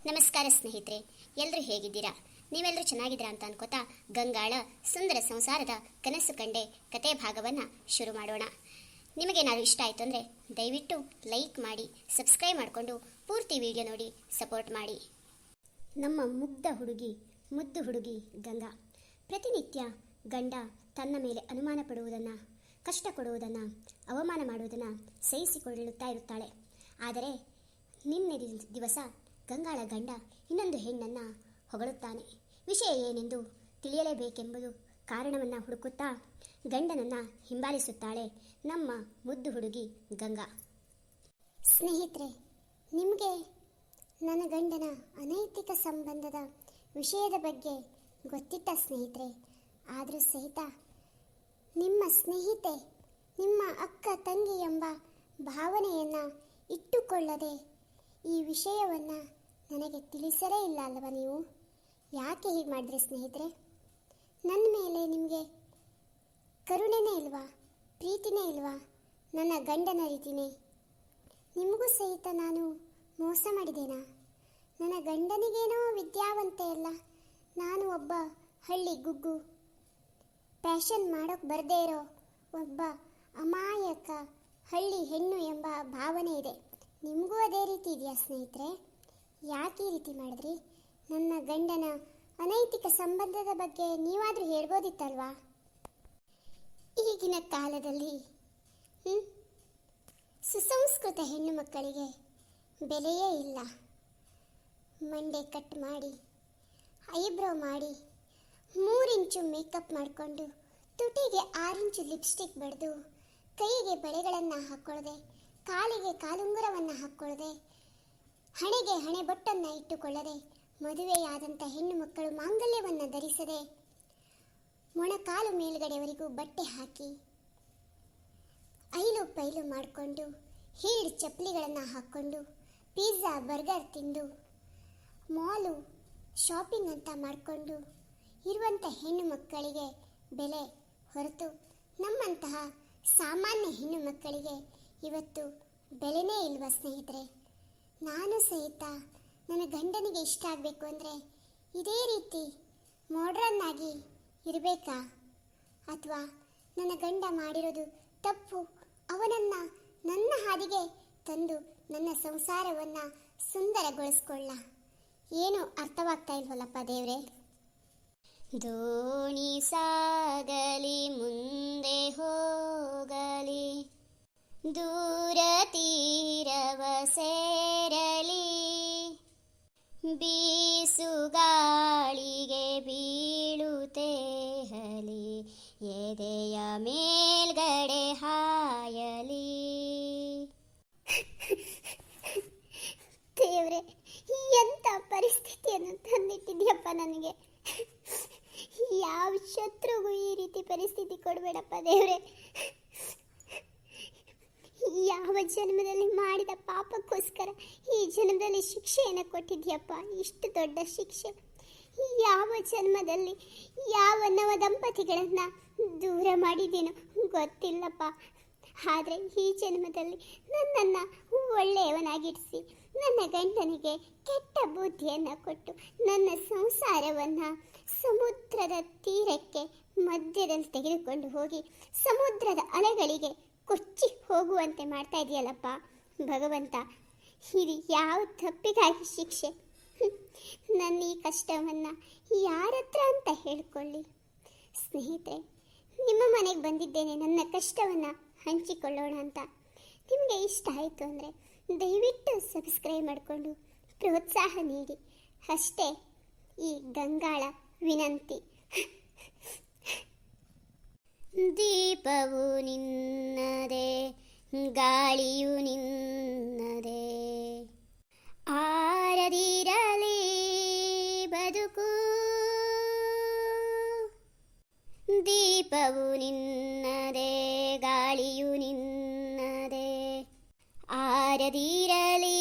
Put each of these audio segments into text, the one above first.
ನಮಸ್ಕಾರ ಸ್ನೇಹಿತರೆ, ಎಲ್ಲರೂ ಹೇಗಿದ್ದೀರಾ? ನೀವೆಲ್ಲರೂ ಚೆನ್ನಾಗಿದ್ದೀರಾ ಅಂತ ಅನ್ಕೋತಾ ಗಂಗಾಳ ಸುಂದರ ಸಂಸಾರದ ಕನಸು ಕಂಡೆ ಕತೆ ಭಾಗವನ್ನು ಶುರು ಮಾಡೋಣ. ನಿಮಗೇನಾದರೂ ಇಷ್ಟ ಆಯಿತು ಅಂದರೆ ದಯವಿಟ್ಟು ಲೈಕ್ ಮಾಡಿ, ಸಬ್ಸ್ಕ್ರೈಬ್ ಮಾಡಿಕೊಂಡು ಪೂರ್ತಿ ವಿಡಿಯೋ ನೋಡಿ ಸಪೋರ್ಟ್ ಮಾಡಿ. ನಮ್ಮ ಮುದ್ದು ಹುಡುಗಿ ಗಂಗಾ ಪ್ರತಿನಿತ್ಯ ಗಂಡ ತನ್ನ ಮೇಲೆ ಅನುಮಾನ ಪಡುವುದನ್ನು, ಕಷ್ಟ ಕೊಡುವುದನ್ನು, ಅವಮಾನ ಮಾಡುವುದನ್ನು ಸಹಿಸಿಕೊಳ್ಳುತ್ತಾ ಇರುತ್ತಾಳೆ. ಆದರೆ ನಿನ್ನೆ ದಿವಸ ಗಂಗಾಳ ಗಂಡ ಇನ್ನೊಂದು ಹೆಣ್ಣನ್ನು ಹೊಗಳುತ್ತಾನೆ. ವಿಷಯ ಏನೆಂದು ತಿಳಿಯಲೇಬೇಕೆಂಬುದು ಕಾರಣವನ್ನು ಹುಡುಕುತ್ತಾ ಗಂಡನನ್ನು ಹಿಂಬಾಲಿಸುತ್ತಾಳೆ ನಮ್ಮ ಮುದ್ದು ಹುಡುಗಿ ಗಂಗಾ. ಸ್ನೇಹಿತರೆ, ನಿಮಗೆ ನನ್ನ ಗಂಡನ ಅನೈತಿಕ ಸಂಬಂಧದ ವಿಷಯದ ಬಗ್ಗೆ ಗೊತ್ತಿತ್ತ ಸ್ನೇಹಿತರೆ? ಆದರೂ ಸಹಿತ ನಿಮ್ಮ ಸ್ನೇಹಿತೆ, ನಿಮ್ಮ ಅಕ್ಕ ತಂಗಿ ಎಂಬ ಭಾವನೆಯನ್ನು ಇಟ್ಟುಕೊಳ್ಳದೆ ಈ ವಿಷಯವನ್ನು ನನಗೆ ತಿಳಿಸಲೇ ಇಲ್ಲ ಅಲ್ವಾ ನೀವು? ಯಾಕೆ ಹೀಗೆ ಮಾಡಿದ್ರಿ ಸ್ನೇಹಿತರೆ? ನನ್ನ ಮೇಲೆ ನಿಮಗೆ ಕರುಣೆನೇ ಇಲ್ವಾ? ಪ್ರೀತಿನೇ ಇಲ್ವಾ? ನನ್ನ ಗಂಡನ ರೀತಿನೇ ನಿಮಗೂ ಸಹಿತ ನಾನು ಮೋಸ ಮಾಡಿದ್ದೇನಾ? ನನ್ನ ಗಂಡನಿಗೇನೋ ವಿದ್ಯಾವಂತೆ ಅಲ್ಲ, ನಾನು ಒಬ್ಬ ಹಳ್ಳಿ ಗುಗ್ಗು, ಪ್ಯಾಷನ್ ಮಾಡೋಕ್ಕೆ ಬರದೇ ಇರೋ ಒಬ್ಬ ಅಮಾಯಕ ಹಳ್ಳಿ ಹೆಣ್ಣು ಎಂಬ ಭಾವನೆ ಇದೆ. ನಿಮಗೂ ಅದೇ ರೀತಿ ಇದೆಯಾ ಸ್ನೇಹಿತರೆ? ಯಾಕೆ ಈ ರೀತಿ ಮಾಡಿದ್ರಿ? ನನ್ನ ಗಂಡನ ಅನೈತಿಕ ಸಂಬಂಧದ ಬಗ್ಗೆ ನೀವಾದರೂ ಹೇಳ್ಬೋದಿತ್ತಲ್ವಾ? ಈಗಿನ ಕಾಲದಲ್ಲಿ ಸುಸಂಸ್ಕೃತ ಹೆಣ್ಣು ಮಕ್ಕಳಿಗೆ ಬೆಲೆಯೇ ಇಲ್ಲ. ಮಂಡೆ ಕಟ್ ಮಾಡಿ, ಐಬ್ರೋ ಮಾಡಿ, 3 ಇಂಚು ಮೇಕಪ್ ಮಾಡಿಕೊಂಡು, ತುಟಿಗೆ 6 ಇಂಚು ಲಿಪ್ಸ್ಟಿಕ್ ಬಡಿದು, ಕೈಗೆ ಬಳೆಗಳನ್ನು ಹಾಕ್ಕೊಳ್ಳದೆ, ಕಾಲಿಗೆ ಕಾಲುಂಗುರವನ್ನು ಹಾಕ್ಕೊಳ್ಳದೆ, ಹಣೆಗೆ ಹಣೆಬೊಟ್ಟನ್ನು ಇಟ್ಟುಕೊಳ್ಳದೆ, ಮದುವೆಯಾದಂಥ ಹೆಣ್ಣು ಮಕ್ಕಳು ಮಾಂಗಲ್ಯವನ್ನು ಧರಿಸದೆ, ಮೊಣಕಾಲು ಮೇಲ್ಗಡೆವರೆಗೂ ಬಟ್ಟೆ ಹಾಕಿ, ಐಲು ಪೈಲು ಮಾಡಿಕೊಂಡು, ಹೀಲ್ಡ್ ಚಪ್ಪಲಿಗಳನ್ನು ಹಾಕ್ಕೊಂಡು, ಪಿಜ್ಜಾ ಬರ್ಗರ್ ತಿಂದು, ಮಾಲು ಶಾಪಿಂಗ್ ಅಂತ ಮಾಡಿಕೊಂಡು ಇರುವಂಥ ಹೆಣ್ಣು ಮಕ್ಕಳಿಗೆ ಬೆಲೆ ಹೊರತು ನಮ್ಮಂತಹ ಸಾಮಾನ್ಯ ಹೆಣ್ಣು ಮಕ್ಕಳಿಗೆ ಇವತ್ತು ಬೆಲೆನೇ ಇಲ್ವಾ ಸ್ನೇಹಿತರೆ? ನಾನು ಸಹಿತ ನನ್ನ ಗಂಡನಿಗೆ ಇಷ್ಟ ಆಗಬೇಕು ಅಂದರೆ ಇದೇ ರೀತಿ ಮಾಡ್ರನ್ ಆಗಿ ಇರಬೇಕಾ? ಅಥವಾ ನನ್ನ ಗಂಡ ಮಾಡಿರೋದು ತಪ್ಪು, ಅವನನ್ನು ನನ್ನ ಹಾದಿಗೆ ತಂದು ನನ್ನ ಸಂಸಾರವನ್ನು ಸುಂದರಗೊಳಿಸ್ಕೊಳ್ಳ? ಏನು ಅರ್ಥವಾಗ್ತಾ ಇಲ್ವಲ್ಲಪ್ಪ ದೇವ್ರೆ. ದೋಣಿ ಸಾಗಲಿ ಮುಂದೆ ಹೋಗಲಿ, ದೂರ ತೀರವ ಸೇರಲಿ, ಬೀಸುಗಾಳಿಗೆ ಬೀಳುತ್ತೇಹಲಿ, ಎದೆಯ ಮೇಲ್ಗಡೆ ಹಾಯಲಿ. ದೇವ್ರೆ, ಎಂಥ ಪರಿಸ್ಥಿತಿಯನ್ನು ತಂದಿಟ್ಟಿದ್ಯಪ್ಪ ನನಗೆ. ಯಾವ ಶತ್ರುಗೂ ಈ ರೀತಿ ಪರಿಸ್ಥಿತಿ ಕೊಡಬೇಡಪ್ಪ ದೇವ್ರೆ. ಯಾವ ಜನ್ಮದಲ್ಲಿ ಮಾಡಿದ ಪಾಪಕ್ಕೋಸ್ಕರ ಈ ಜನ್ಮದಲ್ಲಿ ಶಿಕ್ಷೆಯನ್ನು ಕೊಟ್ಟಿದ್ಯಪ್ಪ, ಇಷ್ಟು ದೊಡ್ಡ ಶಿಕ್ಷೆ. ಯಾವ ಜನ್ಮದಲ್ಲಿ ಯಾವ ನವ ದಂಪತಿಗಳನ್ನು ದೂರ ಮಾಡಿದ್ದೀನೋ ಗೊತ್ತಿಲ್ಲಪ್ಪ. ಆದರೆ ಈ ಜನ್ಮದಲ್ಲಿ ನನ್ನನ್ನು ಒಳ್ಳೆಯವನಾಗಿಡಿಸಿ ನನ್ನ ಗಂಡನಿಗೆ ಕೆಟ್ಟ ಬುದ್ಧಿಯನ್ನು ಕೊಟ್ಟು ನನ್ನ ಸಂಸಾರವನ್ನು ಸಮುದ್ರದ ತೀರಕ್ಕೆ ಮಧ್ಯದಲ್ಲಿ ತೆಗೆದುಕೊಂಡು ಹೋಗಿ ಸಮುದ್ರದ ಅಲೆಗಳಿಗೆ ಕೊಚ್ಚಿ ಹೋಗುವಂತೆ ಮಾಡ್ತಾ ಇದೆಯಲ್ಲಪ್ಪ ಭಗವಂತ. ಇದು ಯಾವ ತಪ್ಪಿಗಾಗಿ ಶಿಕ್ಷೆ? ನನ್ನ ಈ ಕಷ್ಟವನ್ನು ಯಾರ ಹತ್ರ ಅಂತ ಹೇಳಿಕೊಳ್ಳಿ? ಸ್ನೇಹಿತರೆ, ನಿಮ್ಮ ಮನೆಗೆ ಬಂದಿದ್ದೇನೆ ನನ್ನ ಕಷ್ಟವನ್ನು ಹಂಚಿಕೊಳ್ಳೋಣ ಅಂತ. ನಿಮಗೆ ಇಷ್ಟ ಆಯಿತು ಅಂದರೆ ದಯವಿಟ್ಟು ಸಬ್ಸ್ಕ್ರೈಬ್ ಮಾಡಿಕೊಂಡು ಪ್ರೋತ್ಸಾಹ ನೀಡಿ ಅಷ್ಟೇ ಈ ಗಂಗಾಳ ವಿನಂತಿ. ದೀಪವು ನಿನ್ನದೇ, ಗಾಳಿಯು ನಿನ್ನದೇ, ಆರದಿರಲಿ ಬದುಕು. ದೀಪವು ನಿನ್ನದೇ, ಗಾಳಿಯು ನಿನ್ನದೇ, ಆರದಿರಲಿ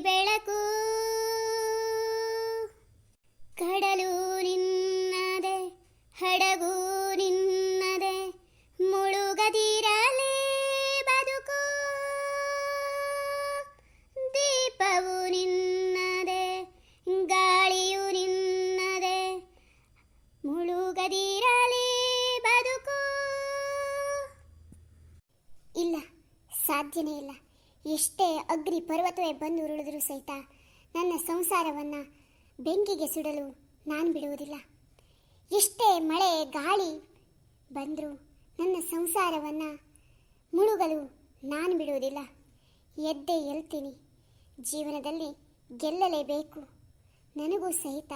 ಬೆಳಕು. ಕಡಲು ನಿನ್ನದೇ, ಹಡಗು ನಿನ್ನದೇ, ಮುಳುಗದಿರಲಿ ಬದುಕು. ದೀಪವು ನಿನ್ನದೇ, ಸಾಧ್ಯನೇ ಇಲ್ಲ. ಎಷ್ಟೇ ಅಗ್ನಿ ಪರ್ವತವೇ ಬಂದು ಉರುಳಿದರೂ ಸಹಿತ ನನ್ನ ಸಂಸಾರವನ್ನು ಬೆಂಕಿಗೆ ಸುಡಲು ನಾನು ಬಿಡುವುದಿಲ್ಲ. ಎಷ್ಟೇ ಮಳೆ ಗಾಳಿ ಬಂದರೂ ನನ್ನ ಸಂಸಾರವನ್ನು ಮುಳುಗಲು ನಾನು ಬಿಡುವುದಿಲ್ಲ. ಎದ್ದೇ ಎಲ್ತೀನಿ. ಜೀವನದಲ್ಲಿ ಗೆಲ್ಲಲೇಬೇಕು. ನನಗೂ ಸಹಿತ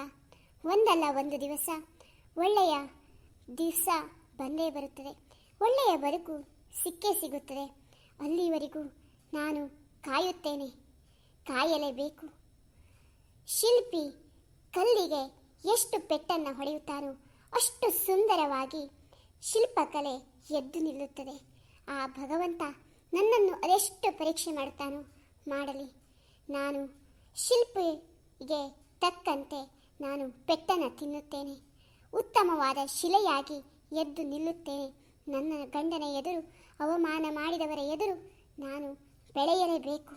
ಒಂದಲ್ಲ ಒಂದು ದಿವಸ ಒಳ್ಳೆಯ ದಿವಸ ಬಂದೇ ಬರುತ್ತದೆ. ಒಳ್ಳೆಯ ಬದುಕು ಸಿಕ್ಕೇ ಸಿಗುತ್ತದೆ. ಅಲ್ಲಿವರೆಗೂ ನಾನು ಕಾಯುತ್ತೇನೆ, ಕಾಯಲೇಬೇಕು. ಶಿಲ್ಪಿ ಕಲ್ಲಿಗೆ ಎಷ್ಟು ಪೆಟ್ಟನ್ನು ಹೊಡೆಯುತ್ತಾನೋ ಅಷ್ಟು ಸುಂದರವಾಗಿ ಶಿಲ್ಪಕಲೆ ಎದ್ದು ನಿಲ್ಲುತ್ತದೆ. ಆ ಭಗವಂತ ನನ್ನನ್ನು ಅದೆಷ್ಟು ಪರೀಕ್ಷೆ ಮಾಡುತ್ತಾನೋ ಮಾಡಲಿ. ನಾನು ಶಿಲ್ಪಿಗೆ ತಕ್ಕಂತೆ ನಾನು ಪೆಟ್ಟನ್ನು ತಿನ್ನುತ್ತೇನೆ. ಉತ್ತಮವಾದ ಶಿಲೆಯಾಗಿ ಎದ್ದು ನಿಲ್ಲುತ್ತೇನೆ. ನನ್ನ ಗಂಡನ ಎದುರು, ಅವಮಾನ ಮಾಡಿದವರ ಎದುರು ನಾನು ಬೆಳೆಯಲೇಬೇಕು.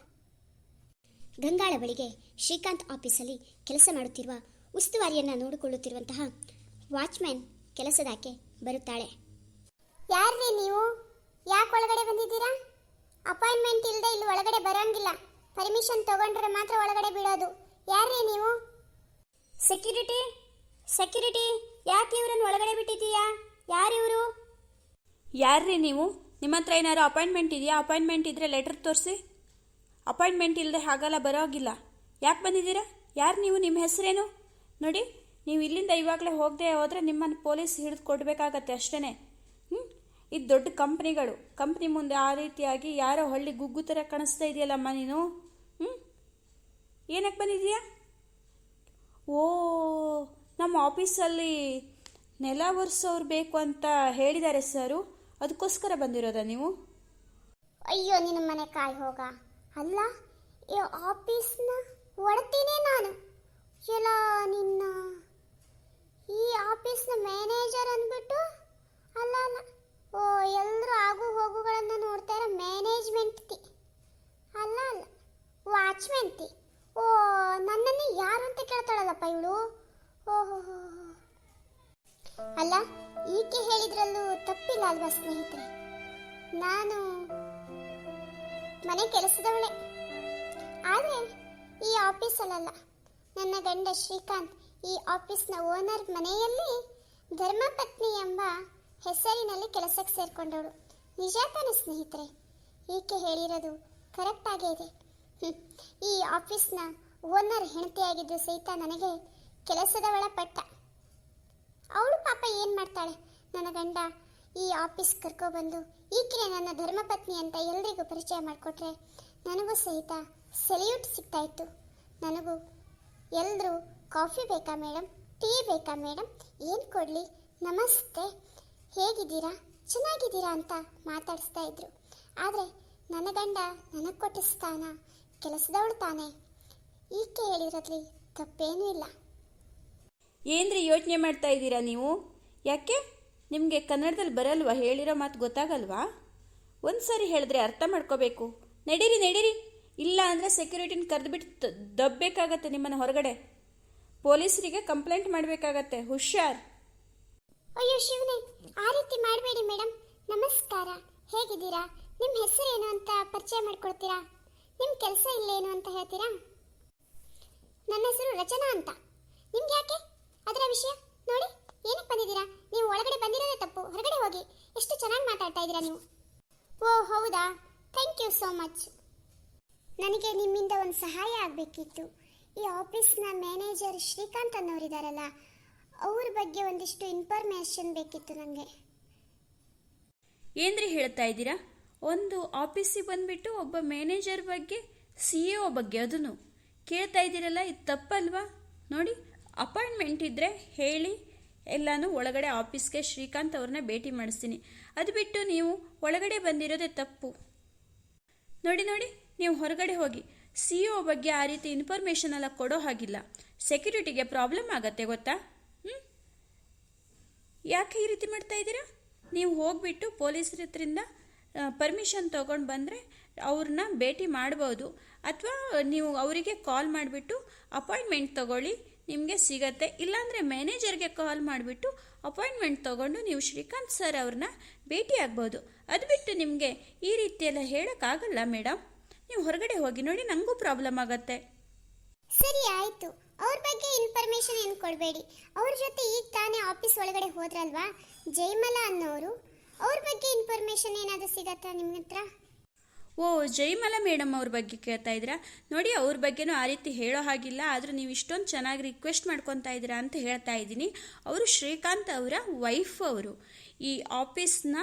ಗಂಗಾಳ ಬಳಿಗೆ ಶ್ರೀಕಾಂತ್ ಆಫೀಸಲ್ಲಿ ಕೆಲಸ ಮಾಡುತ್ತಿರುವ ಉಸ್ತುವಾರಿಯನ್ನು ನೋಡಿಕೊಳ್ಳುತ್ತಿರುವಂತಹ ವಾಚ್ಮ್ಯಾನ್ ಕೆಲಸದಾಕೆ ಬರುತ್ತಾಳೆ. ಯಾರ್ರೀ ನೀವು? ಯಾಕೆ ಒಳಗಡೆ ಬಂದಿದ್ದೀರಾ? ಅಪಾಯಿಂಟ್ಮೆಂಟ್ ಇಲ್ಲದೆ ಇಲ್ಲಿ ಒಳಗಡೆ ಬರೋಂಗಿಲ್ಲ. ಪರ್ಮಿಷನ್ ತಗೊಂಡ್ರೆ ಮಾತ್ರ ಒಳಗಡೆ ಬಿಡೋದು. ಯಾರ್ರೀ ನೀವು? ಸೆಕ್ಯೂರಿಟಿ, ಸೆಕ್ಯೂರಿಟಿ, ಯಾಕೆ ಇವರನ್ನು ಒಳಗಡೆ ಬಿಟ್ಟಿದ್ದೀಯಾ? ಯಾರಿವರು? ಯಾರ್ರೀ ನೀವು? ನಿಮ್ಮ ಹತ್ರ ಏನಾರು ಅಪಾಯಿಂಟ್ಮೆಂಟ್ ಇದೆಯಾ? ಅಪಾಯಿಂಟ್ಮೆಂಟ್ ಇದ್ದರೆ ಲೆಟರ್ ತೋರಿಸಿ. ಅಪಾಯಿಂಟ್ಮೆಂಟ್ ಇಲ್ಲದೆ ಹಾಗೆಲ್ಲ ಬರೋಗಿಲ್ಲ. ಯಾಕೆ ಬಂದಿದ್ದೀರಾ? ಯಾರು ನೀವು? ನಿಮ್ಮ ಹೆಸರೇನು? ನೋಡಿ, ನೀವು ಇಲ್ಲಿಂದ ಇವಾಗಲೇ ಹೋಗದೆ ಹೋದರೆ ನಿಮ್ಮನ್ನು ಪೊಲೀಸ್ ಹಿಡಿದು ಕೊಡಬೇಕಾಗತ್ತೆ ಅಷ್ಟೇ. ಇದು ದೊಡ್ಡ ಕಂಪ್ನಿಗಳು. ಕಂಪ್ನಿ ಮುಂದೆ ಆ ರೀತಿಯಾಗಿ ಯಾರೋ ಹಳ್ಳಿ ಗುಗ್ಗು ಥರ ಕಾಣಿಸ್ತಾ ಇದೆಯಲ್ಲಮ್ಮ ನೀನು. ಏನಕ್ಕೆ ಬಂದಿದೀಯಾ? ಓ, ನಮ್ಮ ಆಫೀಸಲ್ಲಿ ನೆಲ ಒರೆಸೋರು ಬೇಕು ಅಂತ ಹೇಳಿದ್ದಾರೆ ಸರು, ಅದಕ್ಕೋಸ್ಕರ ಬಂದಿರೋದಾ ನೀವು? ಅಯ್ಯೋ, ನಿನ್ನ ಮನೆ ಕಾಯಿ ಹೋಗ. ಅಲ್ಲ, ಈ ಆಫೀಸ್ನ ಒಡ್ತೀನಿ ನಾನು. ಎಲ್ಲ ನಿನ್ನ ಈ ಆಫೀಸ್ನ ಮ್ಯಾನೇಜರ್ ಅಂದ್ಬಿಟ್ಟು ಅಲ್ಲ ಅಲ್ಲ, ಓ, ಎಲ್ಲರೂ ಆಗು ಹೋಗುಗಳನ್ನು ನೋಡ್ತಾ ಇರೋ ಮ್ಯಾನೇಜ್ಮೆಂಟ್ ಅಲ್ಲ ಅಲ್ಲ, ವಾಚ್ಮೆನ್ ತಿ. ಓ, ನನ್ನನ್ನು ಯಾರು ಅಂತ ಕೇಳ್ತಾಳಲ್ಲಪ್ಪ ಇವಳು. ಓಹೋ, ಅಲ್ಲ, ಈಕೆ ಹೇಳಿದ್ರಲ್ಲೂ ತಪ್ಪಿಲ್ಲ ಅಲ್ವಾ ಸ್ನೇಹಿತರೆ? ನಾನು ಮನೆ ಕೆಲಸದವಳೆ. ಆದರೆ ಈ ಆಫೀಸಲ್ಲ, ನನ್ನ ಗಂಡ ಶ್ರೀಕಾಂತ್ ಈ ಆಫೀಸ್ನ ಓನರ್ ಮನೆಯಲ್ಲಿ ಧರ್ಮಪತ್ನಿ ಎಂಬ ಹೆಸರಿನಲ್ಲಿ ಕೆಲಸಕ್ಕೆ ಸೇರಿಕೊಂಡವಳು. ನಿಜ ತಾನೆ ಸ್ನೇಹಿತರೆ? ಈಕೆ ಹೇಳಿರೋದು ಕರೆಕ್ಟಾಗೇ ಇದೆ. ಈ ಆಫೀಸ್ನ ಓನರ್ ಹೆಂಡತಿಯಾಗಿದ್ದು ಸಹಿತ ನನಗೆ ಕೆಲಸದವಳ ಪಟ್ಟ. ಅವಳು ಪಾಪ ಏನು ಮಾಡ್ತಾಳೆ? ನನ್ನ ಗಂಡ ಈ ಆಫೀಸ್ ಕರ್ಕೊಬಂದು ಈಕೆ ನನ್ನ ಧರ್ಮಪತ್ನಿ ಅಂತ ಎಲ್ರಿಗೂ ಪರಿಚಯ ಮಾಡಿಕೊಟ್ರೆ ನನಗೂ ಸಹಿತ ಸೆಲ್ಯೂಟ್ ಸಿಗ್ತಾ ಇತ್ತು. ನನಗೂ ಎಲ್ಲರೂ ಕಾಫಿ ಬೇಕಾ ಮೇಡಮ್, ಟೀ ಬೇಕಾ ಮೇಡಮ್, ಏನು ಕೊಡಲಿ, ನಮಸ್ತೆ, ಹೇಗಿದ್ದೀರಾ, ಚೆನ್ನಾಗಿದ್ದೀರಾ ಅಂತ ಮಾತಾಡಿಸ್ತಾ ಇದ್ರು. ಆದರೆ ನನ್ನ ಗಂಡ ನನಗೆ ಕೊಟ್ಟ ಸ್ಥಾನ ಕೆಲಸದವಳು ತಾನೆ. ಈಕೆ ಹೇಳಿರೋದ್ರಲ್ಲಿ ತಪ್ಪೇನೂ ಇಲ್ಲ. ಏನ್ರಿ ಯೋಚನೆ ಮಾಡ್ತಾ ಇದ್ದೀರಾ ನೀವು? ಯಾಕೆ ನಿಮಗೆ ಕನ್ನಡದಲ್ಲಿ ಬರಲ್ವಾ? ಹೇಳಿರೋ ಮಾತು ಗೊತ್ತಾಗಲ್ವಾ? ಒಂದು ಸಾರಿ ಹೇಳಿದ್ರೆ ಅರ್ಥ ಮಾಡ್ಕೋಬೇಕು. ನಡೀರಿ ನಡೀರಿ, ಇಲ್ಲ ಅಂದರೆ ಸೆಕ್ಯೂರಿಟಿನ ಕರೆದುಬಿಟ್ಟು ದಬ್ಬಬೇಕಾಗತ್ತೆ ನಿಮ್ಮನ್ನು ಹೊರಗಡೆ. ಪೊಲೀಸರಿಗೆ ಕಂಪ್ಲೇಂಟ್ ಮಾಡಬೇಕಾಗತ್ತೆ. ಹುಷಾರ್. ಅಯ್ಯೋ ಶಿವನೇ, ಆ ರೀತಿ ಮಾಡಬೇಡಿ ಮೇಡಮ್. ನಮಸ್ಕಾರ, ಹೇಗಿದ್ದೀರಾ, ನಿಮ್ಮ ಹೆಸರೇನು ಅಂತ ಪರಿಚಯ ಮಾಡ್ಕೊಳ್ತೀರಾ? ನಿಮ್ಮ ಕೆಲಸ ಇಲ್ಲೇನು ಅಂತ ಹೇಳ್ತೀರಾ? ನನ್ನ ಹೆಸರು ರಚನಾ ಅಂತ. ನಿಮ್ಗೆ ಯಾಕೆ ಅದರ ವಿಷಯ? ನೋಡಿ, ಏನಕ್ಕೆ ಬಂದಿದ್ದೀರಾ? ನೀವು ಒಳಗಡೆ ಬಂದಿರೋದೇ ತಪ್ಪು, ಹೊರಗಡೆ ಹೋಗಿ. ಎಷ್ಟು ಚೆನ್ನಾಗಿ ಮಾತಾಡ್ತಾ ಇದ್ದೀರಾ ನೀವು. ಓ ಹೌದಾ, ಥ್ಯಾಂಕ್ ಯು ಸೋ ಮಚ್. ನನಗೆ ನಿಮ್ಮಿಂದ ಒಂದು ಸಹಾಯ ಆಗಬೇಕಿತ್ತು. ಈ ಆಫೀಸ್ನ ಮ್ಯಾನೇಜರ್ ಶ್ರೀಕಾಂತ್ ಅನ್ನೋರಿದ್ದಾರಲ್ಲ, ಅವ್ರ ಬಗ್ಗೆ ಒಂದಿಷ್ಟು ಇನ್ಫಾರ್ಮೇಷನ್ ಬೇಕಿತ್ತು ನನಗೆ. ಏನ್ರಿ ಹೇಳ್ತಾ ಇದ್ದೀರಾ? ಒಂದು ಆಫೀಸಿಗೆ ಬಂದುಬಿಟ್ಟು ಒಬ್ಬ ಮ್ಯಾನೇಜರ್ ಬಗ್ಗೆ, CEO ಬಗ್ಗೆ ಅದನ್ನು ಕೇಳ್ತಾ ಇದ್ದೀರಲ್ಲ, ಇದು ತಪ್ಪಲ್ವಾ? ನೋಡಿ, ಅಪಾಯಿಂಟ್ಮೆಂಟ್ ಇದ್ದರೆ ಹೇಳಿ, ಎಲ್ಲನೂ ಒಳಗಡೆ ಆಫೀಸ್ಗೆ ಶ್ರೀಕಾಂತ್ ಅವ್ರನ್ನ ಭೇಟಿ ಮಾಡಿಸ್ತೀನಿ. ಅದು ಬಿಟ್ಟು ನೀವು ಒಳಗಡೆ ಬಂದಿರೋದೇ ತಪ್ಪು. ನೋಡಿ ನೋಡಿ, ನೀವು ಹೊರಗಡೆ ಹೋಗಿ. CEO ಬಗ್ಗೆ ಆ ರೀತಿ ಇನ್ಫಾರ್ಮೇಷನ್ ಎಲ್ಲ ಕೊಡೋ ಹಾಗಿಲ್ಲ. ಸೆಕ್ಯೂರಿಟಿಗೆ ಪ್ರಾಬ್ಲಮ್ ಆಗತ್ತೆ ಗೊತ್ತಾ? ಯಾಕೆ ಈ ರೀತಿ ಮಾಡ್ತಾ ಇದ್ದೀರಾ? ನೀವು ಹೋಗಿಬಿಟ್ಟು ಪೊಲೀಸರ ಹತ್ರಿಂದ ಪರ್ಮಿಷನ್ ತೊಗೊಂಡು ಬಂದರೆ ಅವ್ರನ್ನ ಭೇಟಿ ಮಾಡ್ಬೋದು. ಅಥವಾ ನೀವು ಅವರಿಗೆ ಕಾಲ್ ಮಾಡಿಬಿಟ್ಟು ಅಪಾಯಿಂಟ್ಮೆಂಟ್ ತೊಗೊಳ್ಳಿ, ನಿಮಗೆ ಸಿಗತ್ತೆ. ಇಲ್ಲಾಂದರೆ ಮ್ಯಾನೇಜರ್ಗೆ ಕಾಲ್ ಮಾಡಿಬಿಟ್ಟು ಅಪಾಯಿಂಟ್ಮೆಂಟ್ ತೊಗೊಂಡು ನೀವು ಶ್ರೀಕಾಂತ್ ಸರ್ ಅವ್ರನ್ನ ಭೇಟಿ ಆಗ್ಬೋದು. ಅದು ಬಿಟ್ಟು ನಿಮಗೆ ಈ ರೀತಿಯೆಲ್ಲ ಹೇಳೋಕ್ಕಾಗಲ್ಲ ಮೇಡಮ್. ನೀವು ಹೊರಗಡೆ ಹೋಗಿ ನೋಡಿ, ನನಗೂ ಪ್ರಾಬ್ಲಮ್ ಆಗತ್ತೆ. ಸರಿ ಆಯಿತು, ಅವ್ರ ಬಗ್ಗೆ ಇನ್ಫಾರ್ಮೇಶನ್ ಏನು ಕೊಡಬೇಡಿ. ಅವ್ರ ಜೊತೆ ಈಗ ತಾನೇ ಆಫೀಸ್ ಒಳಗಡೆ ಹೋದ್ರಲ್ವಾ ಜಯಮಲಾ ಅನ್ನೋರು, ಅವ್ರ ಬಗ್ಗೆ ಇನ್ಫಾರ್ಮೇಶನ್ ಏನಾದರೂ ಸಿಗತ್ತಾ ನಿಮ್ಮ ಹತ್ರ? ಓ, ಜಯಮಲಾ ಮೇಡಮ್ ಅವ್ರ ಬಗ್ಗೆ ಕೇಳ್ತಾ ಇದ್ದೀರಾ? ನೋಡಿ, ಅವ್ರ ಬಗ್ಗೆನೂ ಆ ರೀತಿ ಹೇಳೋ ಹಾಗಿಲ್ಲ, ಆದರೂ ನೀವು ಇಷ್ಟೊಂದು ಚೆನ್ನಾಗಿ ರಿಕ್ವೆಸ್ಟ್ ಮಾಡ್ಕೊತಾ ಇದ್ದೀರಾ ಅಂತ ಹೇಳ್ತಾ ಇದ್ದೀನಿ. ಅವರು ಶ್ರೀಕಾಂತ್ ಅವರ ವೈಫ್, ಅವರು ಈ ಆಫೀಸ್ನ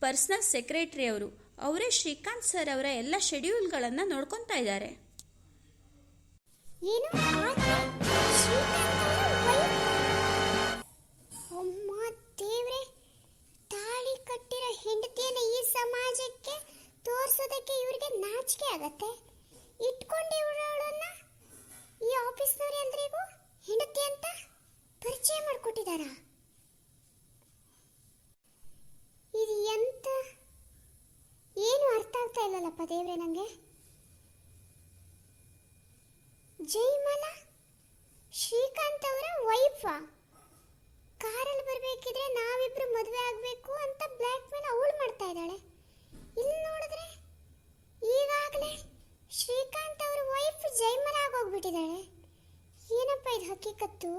ಪರ್ಸನಲ್ ಸೆಕ್ರೆಟರಿ ಅವರು. ಅವರೇ ಶ್ರೀಕಾಂತ್ ಸರ್ ಅವರ ಎಲ್ಲ ಶೆಡ್ಯೂಲ್ಗಳನ್ನು ನೋಡ್ಕೊತಾ ಇದ್ದಾರೆ. ಏನು ಅಮ್ಮ ದೇವ್ರೆ, ತಾಳಿ ಕಟ್ಟಿರೋ ಹೆಂಡತಿಯನ್ನ ಈ ಸಮಾಜಕ್ಕೆ ತೋರಿಸೋದಕ್ಕೆ ಇವರಿಗೆ ನಾಚಿಕೆ ಆಗತ್ತೆ. ಇಟ್ಕೊಂಡು ಇವಳನ್ನ ಈ ಆಫೀಸ್ನವ್ರು ಎಲ್ರಿಗೂ ಹೆಂಡತಿ ಅಂತ ಪರಿಚಯ ಮಾಡಿಕೊಟ್ಟಿದಾರ. ಇದು ಎಂತ ಏನು ಅರ್ಥ ಆಗ್ತಾ ಇಲ್ಲಲ್ಲಪ್ಪ ದೇವ್ರೆ ನನಗೆ. ಜಯಮಲಾ ಶ್ರೀಕಾಂತ್ ಅವರ ವೈಫಾ? ಕಾರಲ್ಲಿ ಬರಬೇಕಿದ್ರೆ ನಾವಿಬ್ರು ಮದುವೆ ಆಗಬೇಕು ಅಂತ ಬ್ಲ್ಯಾಕ್ ಮೇಲ್ ಅವಳು ಮಾಡ್ತಾ ಇದ್ದಾಳೆ. ಇಲ್ಲಿ ನೋಡಿದ್ರೆ ಈಗಾಗಲೇ ಶ್ರೀಕಾಂತ್ ಅವರ ವೈಫ್ ಜಯಮಲಾ ಆಗೋಗ್ಬಿಟ್ಟಿದ್ದಾಳೆ. ಏನಪ್ಪ ಇದು ಹಕ್ಕಿಕತ್ತು?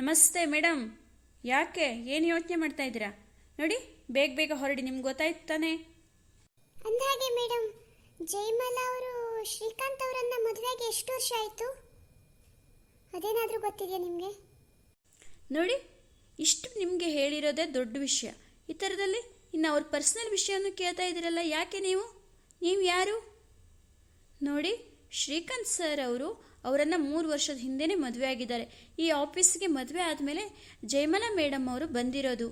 ನಮಸ್ತೆ ಮೇಡಮ್. ಯಾಕೆ, ಏನು ಯೋಚನೆ ಮಾಡ್ತಾ ಇದ್ದೀರಾ? ನೋಡಿ, ಬೇಗ ಬೇಗ ಹೊರಡಿ, ನಿಮ್ಗೆ ಗೊತ್ತಾಯ್ತು ತಾನೇ? ಅಂದಾಗೆ ಮೇಡಮ್, ಜಯಮಲಾ ಅವರು ಶ್ರೀಕಾಂತ್ ಅವರನ್ನ ಮದುವೆಗೆ ಎಷ್ಟು ವರ್ಷ ಆಯಿತು? ಅದೇನಾದರೂ ಗೊತ್ತಿದೆಯಾ ನಿಮಗೆ? ನೋಡಿ, ಇಷ್ಟು ನಿಮಗೆ ಹೇಳಿರೋದೇ ದೊಡ್ಡ ವಿಷಯ. ಈ ಥರದಲ್ಲಿ ಇನ್ನು ಅವ್ರ ಪರ್ಸ್ನಲ್ ವಿಷಯವನ್ನು ಕೇಳ್ತಾ ಇದ್ದೀರಲ್ಲ, ಯಾಕೆ ನೀವು ಯಾರು? ನೋಡಿ, ಶ್ರೀಕಾಂತ್ ಸರ್ ಅವರು ಅವರನ್ನು 3 ವರ್ಷದ ಹಿಂದೆನೇ ಮದುವೆ ಆಗಿದ್ದಾರೆ. ಈ ಆಫೀಸ್ಗೆ ಮದುವೆ ಆದಮೇಲೆ ಜಯಮಲಾ ಮೇಡಮ್ ಅವರು ಬಂದಿರೋದು.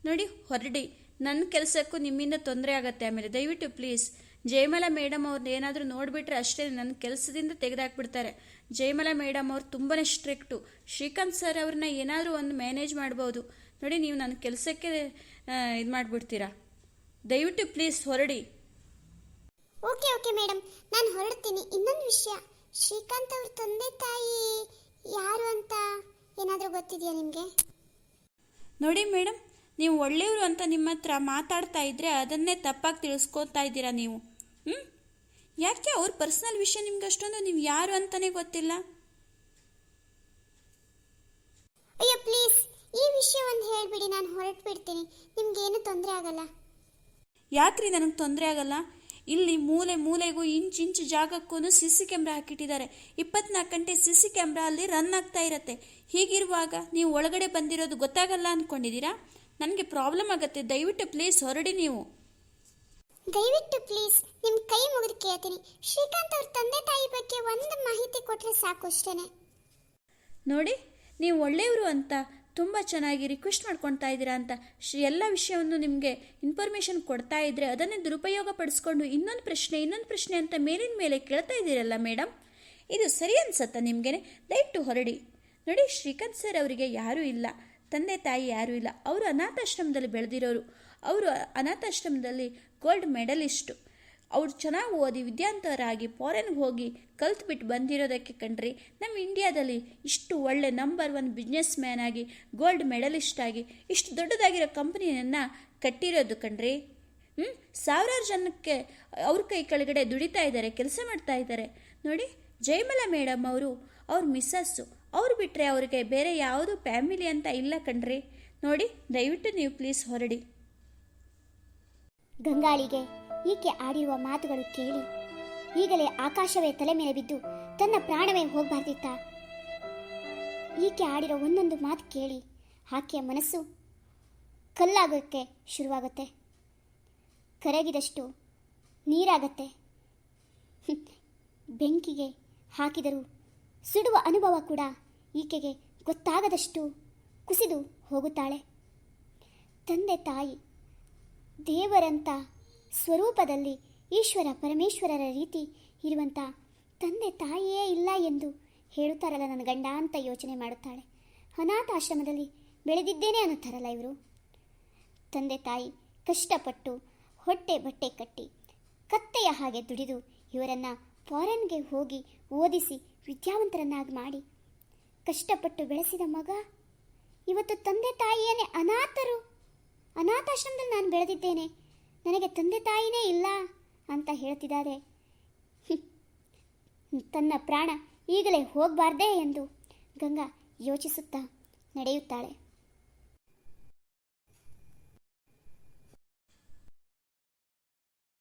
ನೋಡಿ, ಹೊರಡಿ, ನನ್ನ ಕೆಲಸಕ್ಕೂ ನಿಮ್ಮಿಂದ ತೊಂದರೆ ಆಗತ್ತೆ. ಆಮೇಲೆ ದಯವಿಟ್ಟು ಪ್ಲೀಸ್, ಜಯಮಲಾ ಮೇಡಮ್ ಅವ್ರನ್ನ ಏನಾದರೂ ನೋಡಿಬಿಟ್ರೆ ಅಷ್ಟೇ ನನ್ನ ಕೆಲಸದಿಂದ ತೆಗೆದಾಕ್ಬಿಡ್ತಾರೆ. ಜಯಮಲಾ ಮೇಡಮ್ ಅವ್ರು ತುಂಬಾ ಸ್ಟ್ರಿಕ್ಟು. ಶ್ರೀಕಾಂತ್ ಸರ್ ಅವ್ರನ್ನ ಏನಾದರೂ ಒಂದು ಮ್ಯಾನೇಜ್ ಮಾಡ್ಬೋದು. ನೋಡಿ, ನೀವು ನನ್ನ ಕೆಲಸಕ್ಕೆ ಇದು ಮಾಡಿಬಿಡ್ತೀರಾ. ದಯವಿಟ್ಟು ಪ್ಲೀಸ್ ಹೊರಡಿ. ಓಕೆ ಓಕೆ ಮೇಡಮ್, ನಾನು ಹೊರಡ್ತೀನಿ. ಇನ್ನೊಂದು ವಿಷಯ, ಶ್ರೀಕಾಂತ್ ಅವ್ರ ತಂದೆ ತಾಯಿ ಯಾರು ಅಂತ ಏನಾದರೂ ಗೊತ್ತಿದೆಯಾ ನಿಮಗೆ? ನೋಡಿ ಮೇಡಮ್, ನೀವು ಒಳ್ಳೆಯವರು ಅಂತ ನಿಮ್ಮ ಹತ್ರ ಮಾತಾಡ್ತಾ ಇದ್ರೆ ಅದನ್ನೇ ತಪ್ಪಾಗಿ ತಿಳಿಸ್ಕೊತಾ ಇದ್ದೀರಾ ನೀವು. ಯಾಕೆ ಅವ್ರ ಪರ್ಸನಲ್ ವಿಷಯ ನಿಮ್ಗೆ ಅಷ್ಟೊಂದು, ನೀವು ಯಾರು ಅಂತಾನೆ ಗೊತ್ತಿಲ್ಲ? ಅಯ್ಯೋ ಪ್ಲೀಸ್, ಈ ವಿಷಯ ಒಂದು ಹೇಳ್ಬಿಡಿ, ನಾನು ಹೊರಟು ಬಿಡ್ತೀನಿ. ನಿಮ್ಗೇನು ತೊಂದರೆ ಆಗಲ್ಲ. ಯಾಕ್ರಿ ನನಗೆ ತೊಂದರೆ ಆಗಲ್ಲ? ಇಲ್ಲಿ ಮೂಲೆ ಮೂಲೆಗೂ ಇಂಚು ಜಾಗಕ್ಕೂ CC ಕ್ಯಾಮ್ರಾ ಹಾಕಿಟ್ಟಿದ್ದಾರೆ. 24 ಗಂಟೆ CC ಕ್ಯಾಮ್ರಾ ಅಲ್ಲಿ ರನ್ ಆಗ್ತಾ ಇರತ್ತೆ. ಹೀಗಿರುವಾಗ ನೀವು ಒಳಗಡೆ ಬಂದಿರೋದು ಗೊತ್ತಾಗಲ್ಲ ಅಂದ್ಕೊಂಡಿದ್ದೀರಾ? ನನಗೆ ಪ್ರಾಬ್ಲಮ್ ಆಗುತ್ತೆ. ದಯವಿಟ್ಟು ಪ್ಲೀಸ್ ಹೊರಡಿ ನೀವು. ದಯವಿಟ್ಟು ಪ್ಲೀಸ್, ನಿಮ್ಮ ಕೈ ಮುಗಿದು ಕೇಳ್ತೀನಿ. ಶ್ರೀಕಾಂತ್ ಅವ್ರ ತಂದೆ ತಾಯಿ ಬಗ್ಗೆ ಒಂದು ಮಾಹಿತಿ ಕೊಟ್ಟರೆ ಸಾಕು ಅಷ್ಟೇನೆ. ನೋಡಿ, ನೀವು ಒಳ್ಳೆಯವರು ಅಂತ ತುಂಬ ಚೆನ್ನಾಗಿ ರಿಕ್ವೆಸ್ಟ್ ಮಾಡ್ಕೊತಾ ಇದ್ದೀರಾ ಅಂತ ಎಲ್ಲ ವಿಷಯವನ್ನು ನಿಮಗೆ ಇನ್ಫಾರ್ಮೇಷನ್ ಕೊಡ್ತಾ ಇದ್ದರೆ ಅದನ್ನೇ ದುರುಪಯೋಗ ಪಡಿಸ್ಕೊಂಡು ಇನ್ನೊಂದು ಪ್ರಶ್ನೆ ಅಂತ ಮೇಲಿನ ಮೇಲೆ ಕೇಳ್ತಾ ಇದ್ದೀರಲ್ಲ ಮೇಡಮ್, ಇದು ಸರಿ ಅನ್ಸತ್ತಾ ನಿಮಗೇನೆ? ದಯವಿಟ್ಟು ಹೊರಡಿ. ನೋಡಿ, ಶ್ರೀಕಾಂತ್ ಸರ್ ಅವರಿಗೆ ಯಾರೂ ಇಲ್ಲ, ತಂದೆ ತಾಯಿ ಯಾರೂ ಇಲ್ಲ. ಅವರು ಅನಾಥಾಶ್ರಮದಲ್ಲಿ ಬೆಳೆದಿರೋರು. ಅವರು ಅನಾಥಾಶ್ರಮದಲ್ಲಿ ಗೋಲ್ಡ್ ಮೆಡಲಿಸ್ಟು. ಅವ್ರು ಚೆನ್ನಾಗಿ ಓದಿ ವಿದ್ಯಾಂತರಾಗಿ ಫಾರಿನ್ಗೆ ಹೋಗಿ ಕಲ್ತ್ಬಿಟ್ಟು ಬಂದಿರೋದಕ್ಕೆ ಕಣ್ರಿ ನಮ್ಮ ಇಂಡಿಯಾದಲ್ಲಿ ಇಷ್ಟು ಒಳ್ಳೆ ನಂಬರ್ 1 ಬಿಸ್ನೆಸ್ ಮ್ಯಾನ್ ಆಗಿ ಗೋಲ್ಡ್ ಮೆಡಲಿಸ್ಟ್ ಆಗಿ ಇಷ್ಟು ದೊಡ್ಡದಾಗಿರೋ ಕಂಪ್ನಿಯನ್ನು ಕಟ್ಟಿರೋದು ಕಣ್ರಿ. ಸಾವಿರಾರು ಜನಕ್ಕೆ ಅವ್ರ ಕೈ ಕೆಳಗಡೆ ದುಡಿತಾ ಇದ್ದಾರೆ, ಕೆಲಸ ಮಾಡ್ತಾ ಇದ್ದಾರೆ. ನೋಡಿ, ಜಯಮಲಾ ಮೇಡಮ್ ಅವರು ಅವ್ರ ಮಿಸ್ಸಸ್ಸು. ಅವ್ರು ಬಿಟ್ಟರೆ ಅವ್ರಿಗೆ ಬೇರೆ ಯಾವುದು ಫ್ಯಾಮಿಲಿ ಅಂತ ಇಲ್ಲ ಕಣ್ರಿ. ನೋಡಿ, ದಯವಿಟ್ಟು ನೀವು ಪ್ಲೀಸ್ ಹೊರಡಿ. ಗಂಗಾಳಿಗೆ ಈಕೆ ಆಡಿರುವ ಮಾತುಗಳು ಕೇಳಿ ಈಗಲೇ ಆಕಾಶವೇ ತಲೆ ಮೇಲೆ ಬಿದ್ದು ತನ್ನ ಪ್ರಾಣವೇ ಹೋಗಬಾರ್ದಿತ್ತ. ಈಕೆ ಆಡಿರೋ ಒಂದೊಂದು ಮಾತು ಕೇಳಿ ಆಕೆಯ ಮನಸ್ಸು ಕಲ್ಲಾಗೋಕ್ಕೆ ಶುರುವಾಗುತ್ತೆ, ಕರಗಿದಷ್ಟು ನೀರಾಗತ್ತೆ. ಬೆಂಕಿಗೆ ಹಾಕಿದರೂ ಸುಡುವ ಅನುಭವ ಕೂಡ ಈಕೆಗೆ ಗೊತ್ತಾಗದಷ್ಟು ಕುಸಿದು ಹೋಗುತ್ತಾಳೆ. ತಂದೆ ತಾಯಿ ದೇವರಂಥ ಸ್ವರೂಪದಲ್ಲಿ ಈಶ್ವರ ಪರಮೇಶ್ವರರ ರೀತಿ ಇರುವಂಥ ತಂದೆ ತಾಯಿಯೇ ಇಲ್ಲ ಎಂದು ಹೇಳುತ್ತಾರಲ್ಲ ನನ್ನ ಗಂಡ ಅಂತ ಯೋಚನೆ ಮಾಡುತ್ತಾಳೆ. ಅನಾಥಾಶ್ರಮದಲ್ಲಿ ಬೆಳೆದಿದ್ದೇನೆ ಅನ್ನುತ್ತಾರಲ್ಲ ಇವರು. ತಂದೆ ತಾಯಿ ಕಷ್ಟಪಟ್ಟು ಹೊಟ್ಟೆ ಬಟ್ಟೆ ಕಟ್ಟಿ ಕತ್ತೆಯ ಹಾಗೆ ದುಡಿದು ಇವರನ್ನು ಫಾರಿನ್ಗೆ ಹೋಗಿ ಓದಿಸಿ ವಿದ್ಯಾವಂತರನ್ನಾಗಿ ಮಾಡಿ ಕಷ್ಟಪಟ್ಟು ಬೆಳೆಸಿದ ಮಗ ಇವತ್ತು ತಂದೆ ತಾಯಿಯೇ ಅನಾಥರು. ಅನಾಥಾಶ್ರಮದಲ್ಲಿ ನಾನು ಬೆಳೆದಿದ್ದೇನೆ, ನನಗೆ ತಂದೆ ತಾಯಿನೇ ಇಲ್ಲ ಅಂತ ಹೇಳ್ತಿದ್ದಾರೆ. ತನ್ನ ಪ್ರಾಣ ಈಗಲೇ ಹೋಗಬಾರ್ದೇ ಎಂದು ಗಂಗಾ ಯೋಚಿಸುತ್ತಾ ನಡೆಯುತ್ತಾಳೆ.